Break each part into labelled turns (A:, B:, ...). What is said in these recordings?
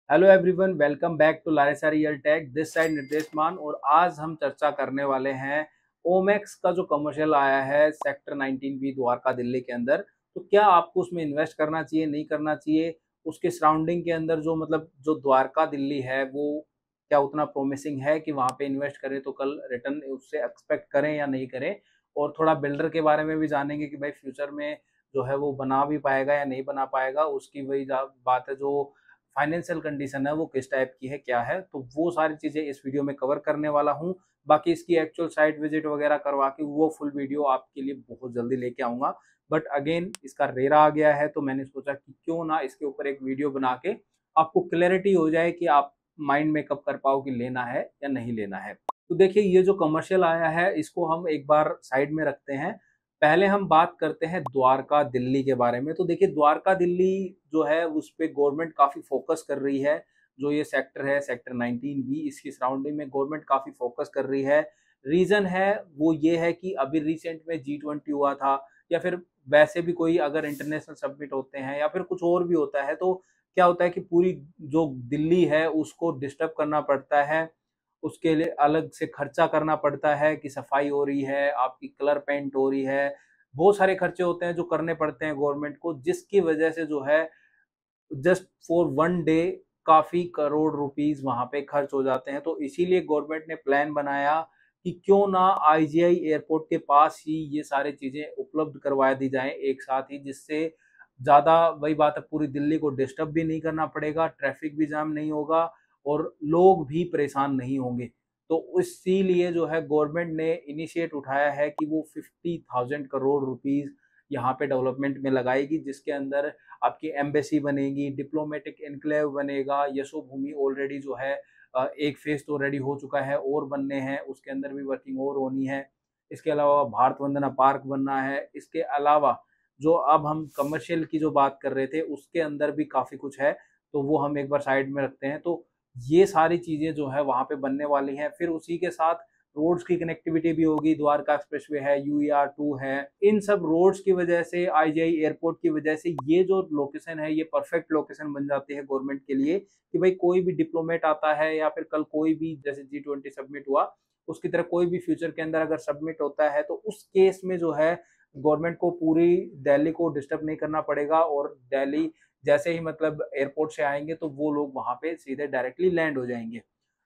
A: Hello everyone, welcome back to लारेसा real tech. This side Nirdesh Maan. और आज हम चर्चा करने वाले हैं ओमेक्स का जो कमर्शियल आया है सेक्टर 19 बी द्वारका दिल्ली के अंदर। तो क्या आपको उसमें इन्वेस्ट करना चाहिए, नहीं करना चाहिए? उसके सराउंडिंग के अंदर जो जो द्वारका दिल्ली है वो क्या उतना प्रोमिसिंग है कि वहाँ पे इन्वेस्ट करें तो कल रिटर्न उससे एक्सपेक्ट करें या नहीं करें? और थोड़ा बिल्डर के बारे में भी जानेंगे कि भाई फ्यूचर में जो है वो बना भी पाएगा या नहीं बना पाएगा। उसकी वही बात है, जो फाइनेंशियल कंडीशन है वो किस टाइप की है, क्या है, तो वो सारी चीजें इस वीडियो में कवर करने वाला हूँ। बाकी इसकी एक्चुअल साइट विजिट वगैरह करवा के वो फुल वीडियो आपके लिए बहुत जल्दी लेके आऊंगा। बट अगेन इसका रेरा आ गया है तो मैंने सोचा कि क्यों ना इसके ऊपर एक वीडियो बना के आपको क्लैरिटी हो जाए कि आप माइंड मेकअप कर पाओ कि लेना है या नहीं लेना है। तो देखिए, ये जो कमर्शियल आया है इसको हम एक बार साइड में रखते हैं। पहले हम बात करते हैं द्वारका दिल्ली के बारे में। तो देखिए, द्वारका दिल्ली जो है उस पे गवर्नमेंट काफी फोकस कर रही है। जो ये सेक्टर है सेक्टर 19 बी, इसकी सराउंडिंग में गवर्नमेंट काफी फोकस कर रही है। रीजन है वो ये है कि अभी रिसेंट में G20 हुआ था, या फिर वैसे भी कोई अगर इंटरनेशनल समिट होते हैं या फिर कुछ और भी होता है तो क्या होता है कि पूरी जो दिल्ली है उसको डिस्टर्ब करना पड़ता है। उसके लिए अलग से खर्चा करना पड़ता है कि सफाई हो रही है, आपकी कलर पेंट हो रही है। बहुत सारे खर्चे होते हैं जो करने पड़ते हैं गवर्नमेंट को, जिसकी वजह से जो है जस्ट फॉर वन डे काफी करोड़ रुपीस वहां पे खर्च हो जाते हैं। तो इसीलिए गवर्नमेंट ने प्लान बनाया कि क्यों ना IGI एयरपोर्ट के पास ही ये सारी चीजें उपलब्ध करवा दी जाएं एक साथ ही, जिससे ज्यादा वही बात है, पूरी दिल्ली को डिस्टर्ब भी नहीं करना पड़ेगा, ट्रैफिक भी जाम नहीं होगा और लोग भी परेशान नहीं होंगे। तो इसीलिए जो है गवर्नमेंट ने इनिशिएट उठाया है कि वो 50,000 करोड़ रुपीस यहाँ पे डेवलपमेंट में लगाएगी, जिसके अंदर आपकी एम्बेसी बनेगी, डिप्लोमेटिक एनक्लेव बनेगा, यशो भूमि ऑलरेडी जो है एक फेज तो रेडी हो चुका है और बनने हैं, उसके अंदर भी वर्किंग और होनी है। इसके अलावा भारत वंदना पार्क बनना है। इसके अलावा जो अब हम कमर्शियल की जो बात कर रहे थे उसके अंदर भी काफी कुछ है, तो वो हम एक बार साइड में रखते हैं। तो ये सारी चीजें जो है वहां पे बनने वाली हैं। फिर उसी के साथ रोड्स की कनेक्टिविटी भी होगी। द्वारका एक्सप्रेसवे है, UER2 है। इन सब रोड्स की वजह से, IGI एयरपोर्ट की वजह से ये जो लोकेशन है ये परफेक्ट लोकेशन बन जाती है गवर्नमेंट के लिए कि भाई कोई भी डिप्लोमेट आता है या फिर कल कोई भी जैसे G20 सबमिट हुआ उसकी तरह कोई भी फ्यूचर के अंदर अगर सबमिट होता है तो उस केस में जो है गवर्नमेंट को पूरी दिल्ली को डिस्टर्ब नहीं करना पड़ेगा। और दिल्ली जैसे ही एयरपोर्ट से आएंगे तो वो लोग वहां पे सीधे डायरेक्टली लैंड हो जाएंगे।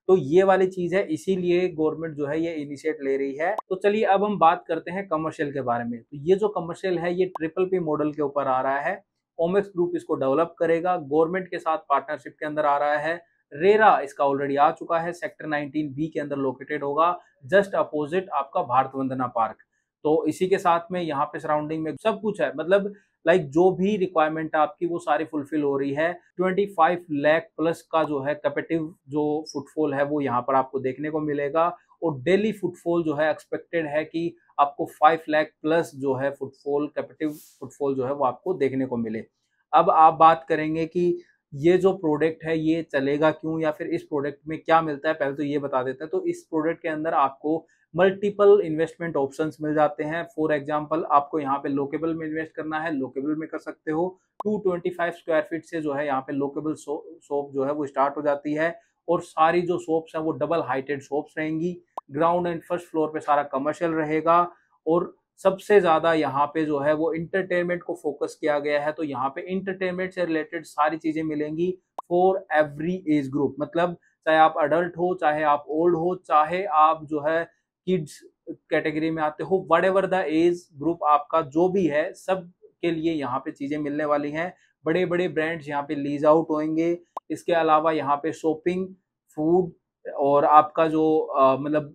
A: तो ये वाली चीज है, इसीलिए गवर्नमेंट जो है ये इनिशिएट ले रही है। तो चलिए अब हम बात करते हैं कमर्शियल के बारे में। तो ये जो कमर्शियल है ये PPP मॉडल के ऊपर आ रहा है। ओमेक्स ग्रुप इसको डेवलप करेगा, गवर्नमेंट के साथ पार्टनरशिप के अंदर आ रहा है। रेरा इसका ऑलरेडी आ चुका है, सेक्टर 19 बी के अंदर लोकेटेड होगा, जस्ट अपोजिट आपका भारत वंदना पार्क। तो इसी के साथ में यहाँ पे सराउंडिंग में सब कुछ है, लाइक जो भी रिक्वायरमेंट है आपकी वो सारी फुलफिल हो रही है। 25 लाख प्लस का जो है कैपेटिव जो फुटफॉल है वो यहाँ पर आपको देखने को मिलेगा। और डेली फुटफॉल जो है एक्सपेक्टेड है कि आपको 5 लाख प्लस जो है फुटफॉल, कैपेटिव फुटफॉल जो है वो आपको देखने को मिले। अब आप बात करेंगे कि ये जो प्रोडक्ट है ये चलेगा क्यों, या फिर इस प्रोडक्ट में क्या मिलता है, पहले तो ये बता देते हैं। तो इस प्रोडक्ट के अंदर आपको मल्टीपल इन्वेस्टमेंट ऑप्शंस मिल जाते हैं। फॉर एग्जांपल, आपको यहाँ पे लोकेबल में इन्वेस्ट करना है, लोकेबल में कर सकते हो। 225 स्क्वायर फीट से जो है यहाँ पे लोकेबल शॉप जो है वो स्टार्ट हो जाती है। और सारी जो शॉप्स है वो डबल हाइटेड शॉप्स रहेंगी। ग्राउंड एंड फर्स्ट फ्लोर पे सारा कमर्शियल रहेगा। और सबसे ज्यादा यहाँ पे जो है वो इंटरटेनमेंट को फोकस किया गया है। तो यहाँ पे इंटरटेनमेंट से रिलेटेड सारी चीजें मिलेंगी फॉर एवरी एज ग्रुप। चाहे आप अडल्ट हो, चाहे आप ओल्ड हो, चाहे आप जो है किड्स कैटेगरी में आते हो, what ever the age group आपका जो भी है, सब के लिए यहाँ पे चीजें मिलने वाली हैं। बड़े बड़े ब्रांड्स यहाँ पे लीज आउट होंगे। इसके अलावा यहाँ पे शॉपिंग, फूड और आपका जो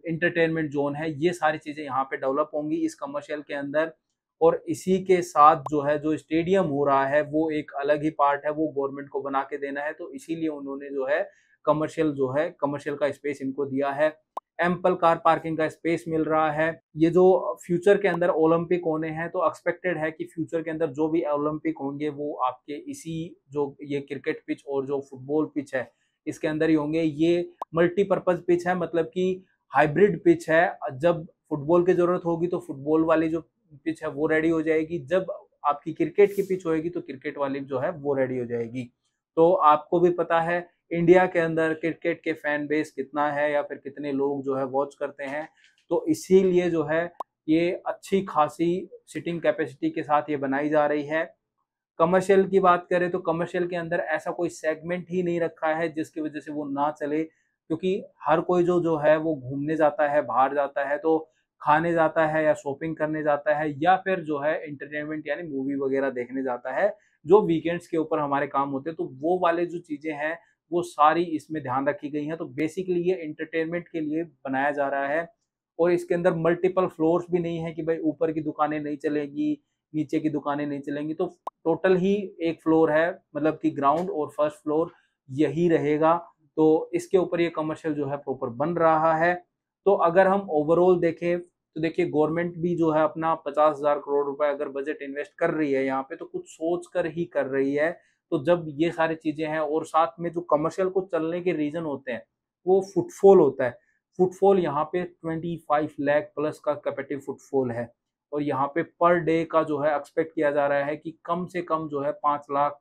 A: इंटरटेनमेंट जोन है, ये सारी चीजें यहाँ पे डेवलप होंगी इस कमर्शियल के अंदर। और इसी के साथ जो है जो स्टेडियम हो रहा है वो एक अलग ही पार्ट है, वो गवर्नमेंट को बना के देना है। तो इसीलिए उन्होंने जो है कमर्शियल का स्पेस इनको दिया है। एम्पल कार पार्किंग का स्पेस मिल रहा है। ये जो फ्यूचर के अंदर ओलंपिक होने हैं तो एक्सपेक्टेड है कि फ्यूचर के अंदर जो भी ओलंपिक होंगे वो आपके इसी जो ये क्रिकेट पिच और जो फुटबॉल पिच है इसके अंदर ही होंगे। ये मल्टीपर्पज पिच है, मतलब कि हाइब्रिड पिच है। जब फुटबॉल की जरूरत होगी तो फुटबॉल वाली जो पिच है वो रेडी हो जाएगी, जब आपकी क्रिकेट की पिच होगी तो क्रिकेट वाली जो है वो रेडी हो जाएगी। तो आपको भी पता है इंडिया के अंदर क्रिकेट के फैन बेस कितना है या फिर कितने लोग जो है वॉच करते हैं, तो इसीलिए जो है ये अच्छी खासी सीटिंग कैपेसिटी के साथ ये बनाई जा रही है। कमर्शियल की बात करें तो कमर्शियल के अंदर ऐसा कोई सेगमेंट ही नहीं रखा है जिसकी वजह से वो ना चले, क्योंकि हर कोई जो है वो घूमने जाता है, बाहर जाता है, तो खाने जाता है या शॉपिंग करने जाता है या फिर जो है एंटरटेनमेंट यानी मूवी वगैरह देखने जाता है, जो वीकेंड्स के ऊपर हमारे काम होते हैं, तो वो वाले जो चीजें हैं वो सारी इसमें ध्यान रखी गई हैं। तो बेसिकली ये एंटरटेनमेंट के लिए बनाया जा रहा है और इसके अंदर मल्टीपल फ्लोर्स भी नहीं है कि भाई ऊपर की दुकानें नहीं चलेगी, नीचे की दुकानें नहीं चलेंगी, तो टोटल ही एक फ्लोर है, मतलब कि ग्राउंड और फर्स्ट फ्लोर यही रहेगा। तो इसके ऊपर ये कमर्शियल जो है प्रॉपर बन रहा है। तो अगर हम ओवरऑल देखें तो देखिए गवर्नमेंट भी जो है अपना 50,000 करोड़ रुपए अगर बजट इन्वेस्ट कर रही है यहाँ पे, तो कुछ सोच कर ही कर रही है। तो जब ये सारी चीजें हैं और साथ में जो कमर्शियल को चलने के रीजन होते हैं वो फुटफॉल होता है। फुटफॉल यहाँ पे 25 लाख प्लस का कैपेटिव फुटफॉल है और यहाँ पे पर डे का जो है एक्सपेक्ट किया जा रहा है कि कम से कम जो है 5 लाख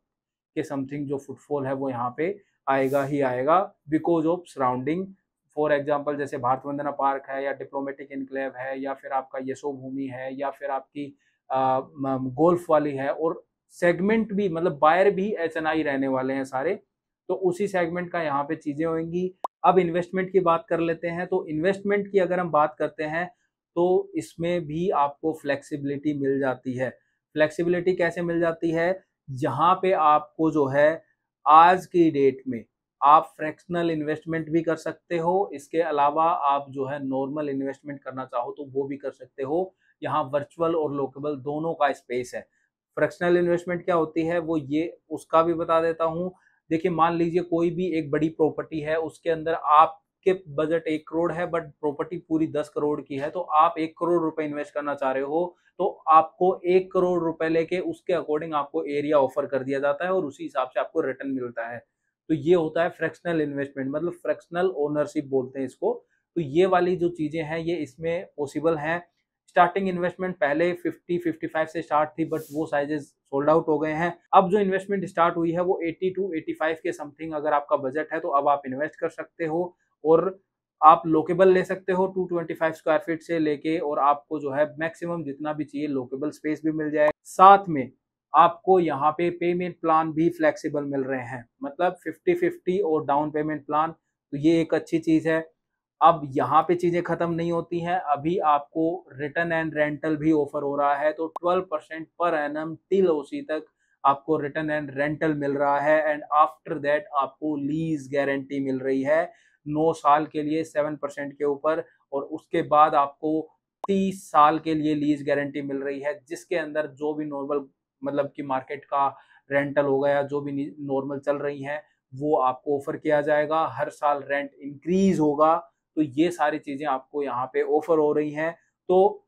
A: के समथिंग जो फुटफॉल है वो यहाँ पे आएगा ही आएगा, because of surrounding. For example जैसे भारत वंदना पार्क है या डिप्लोमेटिक इनक्लेव है या फिर आपका यशो भूमि है या फिर आपकी गोल्फ वाली है, और सेगमेंट भी मतलब बायर भी HNI रहने वाले हैं सारे, तो उसी सेगमेंट का यहाँ पे चीजें होंगी। अब इन्वेस्टमेंट की बात कर लेते हैं। तो इन्वेस्टमेंट की अगर हम बात करते हैं तो इसमें भी आपको फ्लेक्सिबिलिटी मिल जाती है। फ्लेक्सिबिलिटी कैसे मिल जाती है? जहाँ पे आपको जो है आज की डेट में आप फ्रैक्शनल इन्वेस्टमेंट भी कर सकते हो, इसके अलावा आप जो है नॉर्मल इन्वेस्टमेंट करना चाहो तो वो भी कर सकते हो। यहाँ वर्चुअल और लोकेबल दोनों का स्पेस है। फ्रैक्शनल इन्वेस्टमेंट क्या होती है वो ये उसका भी बता देता हूँ। देखिए मान लीजिए कोई भी एक बड़ी प्रॉपर्टी है, उसके अंदर आपके बजट 1 करोड़ है बट प्रॉपर्टी पूरी 10 करोड़ की है, तो आप 1 करोड़ रुपए इन्वेस्ट करना चाह रहे हो, तो आपको 1 करोड़ रुपए लेके उसके अकॉर्डिंग आपको एरिया ऑफर कर दिया जाता है और उसी हिसाब से आपको रिटर्न मिलता है। तो ये होता है फ्रैक्शनल इन्वेस्टमेंट, मतलब फ्रैक्शनल ओनरशिप बोलते हैं इसको। तो ये वाली जो चीजें हैं ये इसमें पॉसिबल हैं। स्टार्टिंग इन्वेस्टमेंट पहले 50-55 से स्टार्ट थी बट वो साइजेस सोल्ड आउट हो गए हैं। अब जो इन्वेस्टमेंट स्टार्ट हुई है वो 80 टू 85 के समथिंग अगर आपका बजट है तो अब आप इन्वेस्ट कर सकते हो और आप लोकेबल ले सकते हो 225 स्क्वायर फीट से लेके, और आपको जो है मैक्सिमम जितना भी चाहिए लोकेबल स्पेस भी मिल जाए। साथ में आपको यहाँ पे पेमेंट प्लान भी फ्लेक्सिबल मिल रहे हैं, मतलब 50-50 और डाउन पेमेंट प्लान, तो ये एक अच्छी चीज है। अब यहाँ पे चीजें खत्म नहीं होती हैं, अभी आपको रिटर्न एंड रेंटल भी ऑफर हो रहा है। तो 12% पर एनम टिल ओसी तक आपको रिटर्न एंड रेंटल मिल रहा है एंड आफ्टर दैट आपको लीज गारंटी मिल रही है 9 साल के लिए 7% के ऊपर, और उसके बाद आपको 30 साल के लिए लीज गारंटी मिल रही है, जिसके अंदर जो भी नॉर्मल मतलब कि मार्केट का रेंटल होगा या जो भी नॉर्मल चल रही है वो आपको ऑफर किया जाएगा। हर साल रेंट इंक्रीज होगा। तो ये सारी चीजें आपको यहाँ पे ऑफर हो रही हैं। तो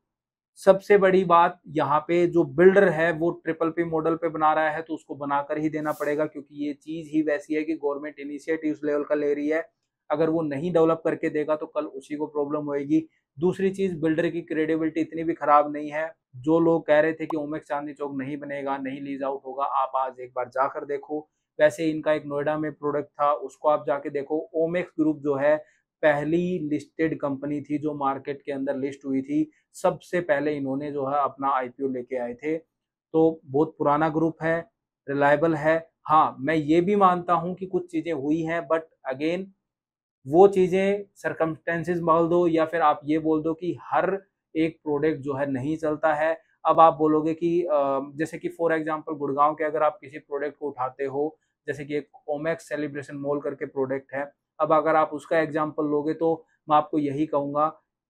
A: सबसे बड़ी बात यहाँ पे जो बिल्डर है वो ट्रिपल P मॉडल पे बना रहा है तो उसको बनाकर ही देना पड़ेगा, क्योंकि ये चीज ही वैसी है कि गवर्नमेंट इनिशिएटिव उस लेवल का ले रही है। अगर वो नहीं डेवलप करके देगा तो कल उसी को प्रॉब्लम होएगी। दूसरी चीज, बिल्डर की क्रेडिबिलिटी इतनी भी खराब नहीं है। जो लोग कह रहे थे कि ओमेक्स चांदनी चौक नहीं बनेगा, नहीं लीज आउट होगा, आप आज एक बार जाकर देखो। वैसे इनका एक नोएडा में प्रोडक्ट था, उसको आप जाके देखो। ओमेक्स ग्रुप जो है पहली लिस्टेड कंपनी थी जो मार्केट के अंदर लिस्ट हुई थी, सबसे पहले इन्होंने जो है अपना IPO लेके आए थे। तो बहुत पुराना ग्रुप है, रिलायबल है। हाँ, मैं ये भी मानता हूँ कि कुछ चीजें हुई हैं बट अगेन वो चीजें सरकमस्टेंसेस बोल दो या फिर आप ये बोल दो कि हर एक प्रोडक्ट जो है नहीं चलता है। अब आप बोलोगे कि जैसे कि फॉर एग्जांपल गुड़गांव के अगर आप किसी प्रोडक्ट को उठाते हो, जैसे कि एक ओमेक्स सेलिब्रेशन मॉल करके प्रोडक्ट है, अब अगर आप उसका एग्जांपल लोगे तो मैं आपको यही कहूंगा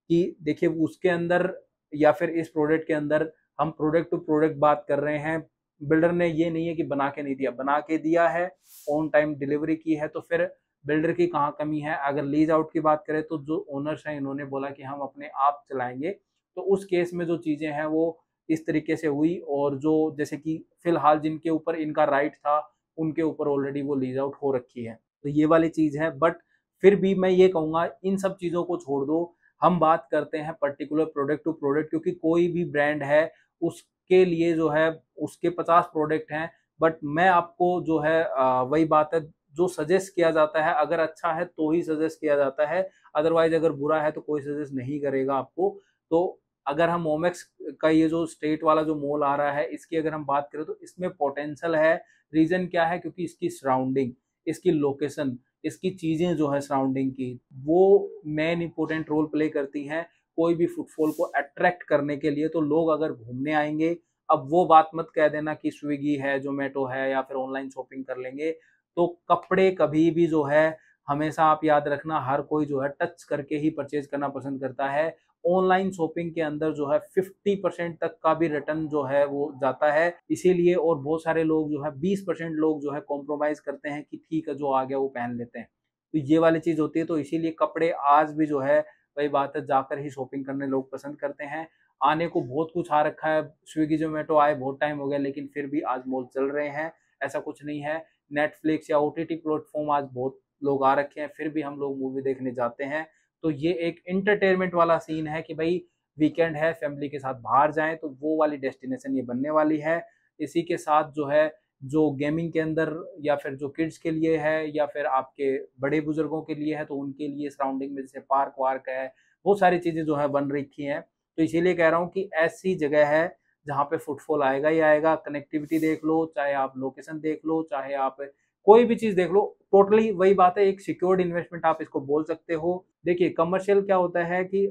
A: कि देखिए उसके अंदर या फिर इस प्रोडक्ट के अंदर हम प्रोडक्ट टू प्रोडक्ट बात कर रहे हैं। बिल्डर ने ये नहीं है कि बना के नहीं दिया, बना के दिया है, ऑन टाइम डिलीवरी की है, तो फिर बिल्डर की कहाँ कमी है। अगर लीज आउट की बात करें तो जो ओनर्स हैं इन्होंने बोला कि हम अपने आप चलाएंगे, तो उस केस में जो चीजें हैं वो इस तरीके से हुई, और जो जैसे कि फिलहाल जिनके ऊपर इनका राइट था उनके ऊपर ऑलरेडी वो लीज आउट हो रखी है। तो ये वाली चीज है। बट फिर भी मैं ये कहूंगा इन सब चीजों को छोड़ दो, हम बात करते हैं पर्टिकुलर प्रोडक्ट टू प्रोडक्ट, क्योंकि कोई भी ब्रांड है उसके लिए जो है उसके 50 प्रोडक्ट हैं। बट मैं आपको जो है वही बात है जो सजेस्ट किया जाता है, अगर अच्छा है तो ही सजेस्ट किया जाता है, अदरवाइज अगर बुरा है तो कोई सजेस्ट नहीं करेगा आपको। तो अगर हम ओमेक्स का ये जो स्टेट वाला जो मॉल आ रहा है, इसकी अगर हम बात करें तो इसमें पोटेंशियल है। रीजन क्या है? क्योंकि इसकी सराउंडिंग, इसकी लोकेशन, इसकी चीजें जो है सराउंडिंग की, वो मेन इंपॉर्टेंट रोल प्ले करती हैं कोई भी फुटफॉल को अट्रैक्ट करने के लिए। तो लोग अगर घूमने आएंगे, अब वो बात मत कह देना कि स्विगी है, जोमेटो है या फिर ऑनलाइन शॉपिंग कर लेंगे। तो कपड़े कभी भी जो है, हमेशा आप याद रखना, हर कोई जो है टच करके ही परचेज करना पसंद करता है। ऑनलाइन शॉपिंग के अंदर जो है 50% तक का भी रिटर्न जो है वो जाता है, इसीलिए। और बहुत सारे लोग जो है 20% लोग जो है कॉम्प्रोमाइज करते हैं कि ठीक है जो आ गया वो पहन लेते हैं। तो ये वाली चीज होती है। तो इसीलिए कपड़े आज भी जो है, वही बात है, जाकर ही शॉपिंग करने लोग पसंद करते हैं। आने को बहुत कुछ आ रखा है, स्विगी जोमेटो आए बहुत टाइम हो गया, लेकिन फिर भी आज मॉल चल रहे हैं, ऐसा कुछ नहीं है। नेटफ्लिक्स या ओटीटी प्लेटफॉर्म आज बहुत लोग आ रखे हैं, फिर भी हम लोग मूवी देखने जाते हैं। तो ये एक एंटरटेनमेंट वाला सीन है कि भाई वीकेंड है, फैमिली के साथ बाहर जाएं, तो वो वाली डेस्टिनेशन ये बनने वाली है। इसी के साथ जो है, जो गेमिंग के अंदर या फिर जो किड्स के लिए है या फिर आपके बड़े बुजुर्गों के लिए है, तो उनके लिए सराउंडिंग में जैसे पार्क वार्क है, बहुत सारी चीजें जो है बन रखी हैं। तो इसीलिए कह रहा हूँ कि ऐसी जगह है जहाँ पे फुटफॉल आएगा ही आएगा। कनेक्टिविटी देख लो, चाहे आप लोकेशन देख लो, चाहे आप कोई भी चीज देख लो, टोटली वही बात है, एक सिक्योर्ड इन्वेस्टमेंट आप इसको बोल सकते हो। देखिए कमर्शियल क्या होता है कि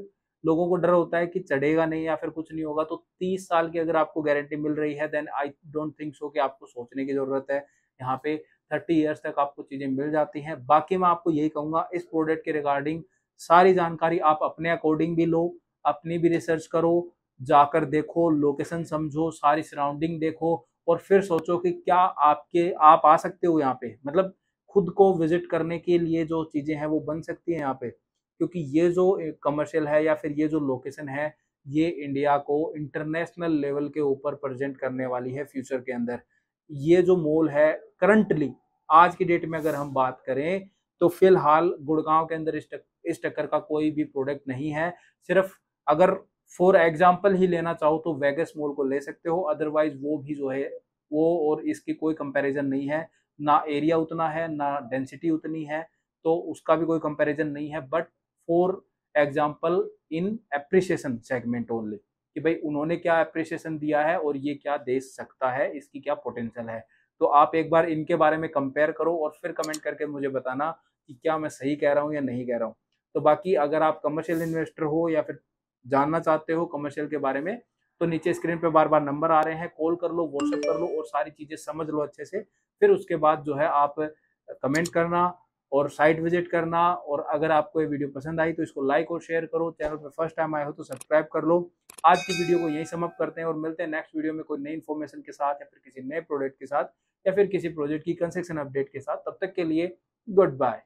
A: लोगों को डर होता है कि चढ़ेगा नहीं या फिर कुछ नहीं होगा। तो 30 साल की अगर आपको गारंटी मिल रही है, then I don't think so कि आपको सोचने की जरूरत है। यहाँ पे 30 ईयर्स तक आपको चीजें मिल जाती हैं। बाकी मैं आपको यही कहूंगा, इस प्रोडक्ट के रिगार्डिंग सारी जानकारी आप अपने अकॉर्डिंग भी लो, अपनी भी रिसर्च करो, जाकर देखो, लोकेशन समझो, सारी सराउंडिंग देखो, और फिर सोचो कि क्या आप आ सकते हो यहाँ पे, मतलब खुद को विजिट करने के लिए जो चीजें हैं वो बन सकती हैं यहाँ पे। क्योंकि ये जो कमर्शियल है या फिर ये जो लोकेशन है, ये इंडिया को इंटरनेशनल लेवल के ऊपर प्रेजेंट करने वाली है फ्यूचर के अंदर। ये जो मॉल है करंटली आज की डेट में अगर हम बात करें, तो फिलहाल गुड़गांव के अंदर इस टक्कर का कोई भी प्रोडक्ट नहीं है। सिर्फ अगर फॉर एग्जाम्पल ही लेना चाहो तो वेगस मॉल को ले सकते हो, अदरवाइज वो भी जो है, वो और इसकी कोई कंपैरिजन नहीं है। ना एरिया उतना है, ना डेंसिटी उतनी है, तो उसका भी कोई कंपैरिजन नहीं है। But for example in appreciation segment only, कि भाई उन्होंने क्या एप्रिसिएशन दिया है और ये क्या दे सकता है, इसकी क्या पोटेंशियल है। तो आप एक बार इनके बारे में कंपेयर करो और फिर कमेंट करके मुझे बताना कि क्या मैं सही कह रहा हूँ या नहीं कह रहा हूँ। तो बाकी अगर आप कमर्शियल इन्वेस्टर हो या फिर जानना चाहते हो कमर्शियल के बारे में, तो नीचे स्क्रीन पे बार बार नंबर आ रहे हैं, कॉल कर लो, व्हाट्सएप कर लो और सारी चीजें समझ लो अच्छे से। फिर उसके बाद जो है आप कमेंट करना और साइट विजिट करना। और अगर आपको ये वीडियो पसंद आई तो इसको लाइक और शेयर करो। चैनल पे फर्स्ट टाइम आए हो तो सब्सक्राइब कर लो। आज की वीडियो को यही समाप्त करते हैं और मिलते हैं नेक्स्ट वीडियो में कोई नई इन्फॉर्मेशन के साथ या फिर किसी नए प्रोडक्ट के साथ या फिर किसी प्रोजेक्ट की कंस्ट्रक्शन अपडेट के साथ। तब तक के लिए गुड बाय।